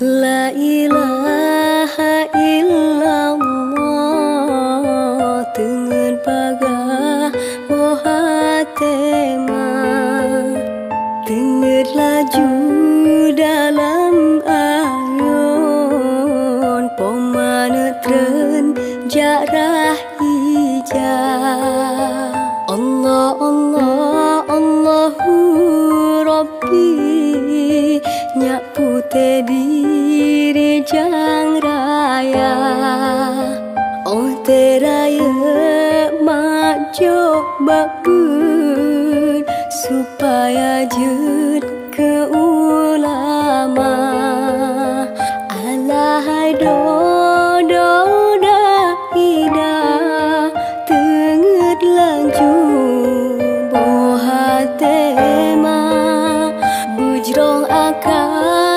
La ilaha illallah Tengen pagah moha tema Tengen laju dalam ayon Pemana tren jarah hijau Allah Allah Allahu Rabbi Nyak putih diri jang raya Oh teraya mak jok baku